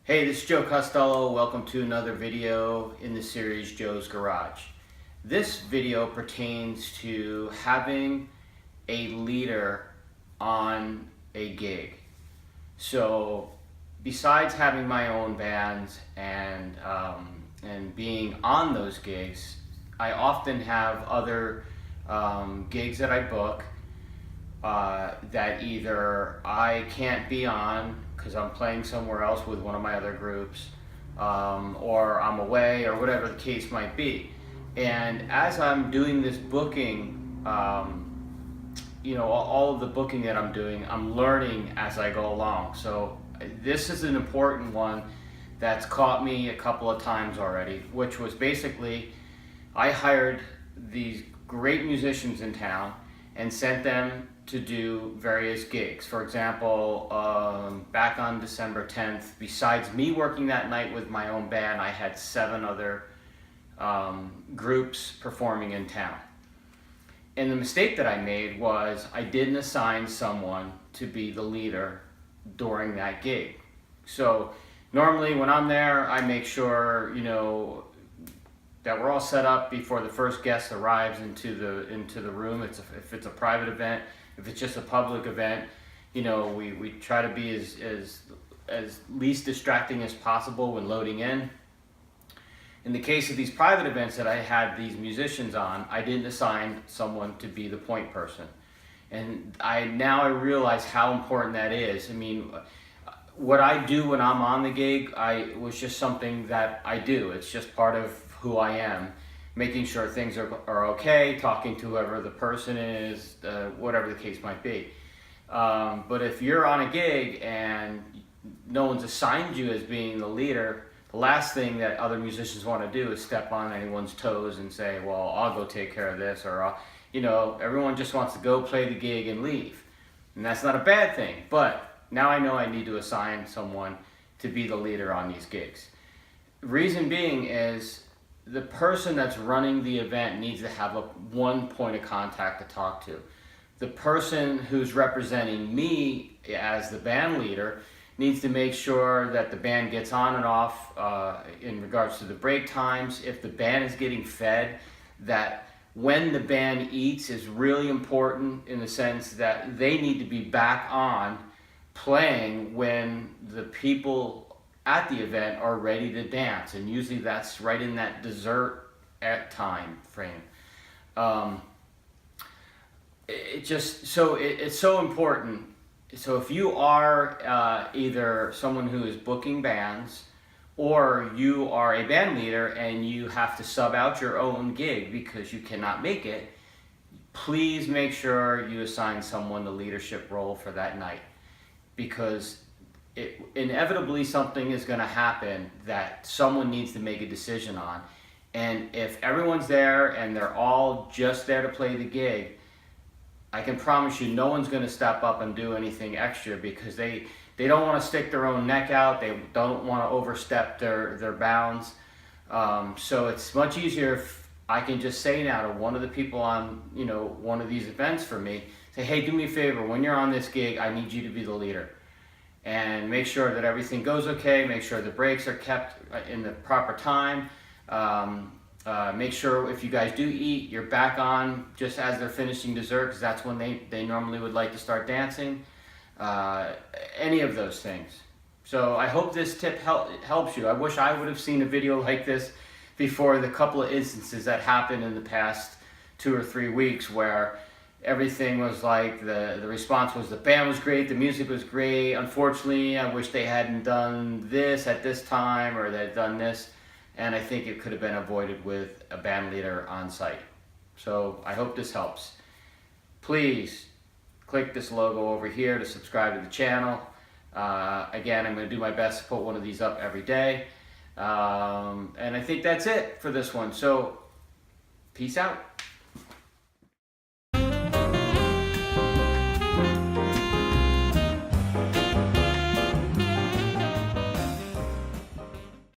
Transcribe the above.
Hey, this is Joe Costello. Welcome to another video in the series Joe's Garage. This video pertains to having a leader on a gig. So besides having my own bands and being on those gigs, I often have other gigs that I book that either I can't be on because I'm playing somewhere else with one of my other groups, or I'm away, or whatever the case might be. And as I'm doing this booking, all of the booking that I'm doing, I'm learning as I go along. So this is an important one that's caught me a couple of times already, which was basically I hired these great musicians in town and sent them to do various gigs. For example, back on December 10th, besides me working that night with my own band, I had 7 other groups performing in town. And the mistake that I made was I didn't assign someone to be the leader during that gig. So normally when I'm there, I make sure, that we're all set up before the first guest arrives into the room. If it's a private event, if it's just a public event, we try to be as least distracting as possible when loading in. In the case of these private events that I had these musicians on, I didn't assign someone to be the point person. And now I realize how important that is. I mean, what I do when I'm on the gig, was just something that I do. It's just part of who I am, making sure things are okay, talking to whoever the person is, whatever the case might be. But if you're on a gig and no one's assigned you as being the leader, the last thing that other musicians want to do is step on anyone's toes and say, well, I'll go take care of this, or everyone just wants to go play the gig and leave. And that's not a bad thing, but now I know I need to assign someone to be the leader on these gigs. Reason being is the person that's running the event needs to have one point of contact to talk to. The person who's representing me as the band leader needs to make sure that the band gets on and off in regards to the break times. If the band is getting fed, that when the band eats is really important, in the sense that they need to be back on playing when the people at the event are ready to dance, and usually that's right in that dessert time frame. It's so important. So if you are either someone who is booking bands, or you are a band leader and you have to sub out your own gig because you cannot make it, please make sure you assign someone the leadership role for that night, because inevitably something is going to happen that someone needs to make a decision on. And if everyone's there and they're all just there to play the gig, I can promise you no one's going to step up and do anything extra, because they don't want to stick their own neck out. They don't want to overstep their bounds. So it's much easier if I can just say now to one of the people on one of these events for me, say, hey, do me a favor, when you're on this gig, I need you to be the leader. And make sure that everything goes okay, make sure the breaks are kept in the proper time. Make sure if you guys do eat, you're back on just as they're finishing dessert, because that's when they normally would like to start dancing. Any of those things. So I hope this tip helps you. I wish I would have seen a video like this before the couple of instances that happened in the past 2 or 3 weeks, where everything was like, the response was the band was great, the music was great. Unfortunately, I wish they hadn't done this at this time, or they'd done this. And I think it could have been avoided with a band leader on site. So I hope this helps. Please click this logo over here to subscribe to the channel. Again, I'm going to do my best to put one of these up every day. And I think that's it for this one. So peace out.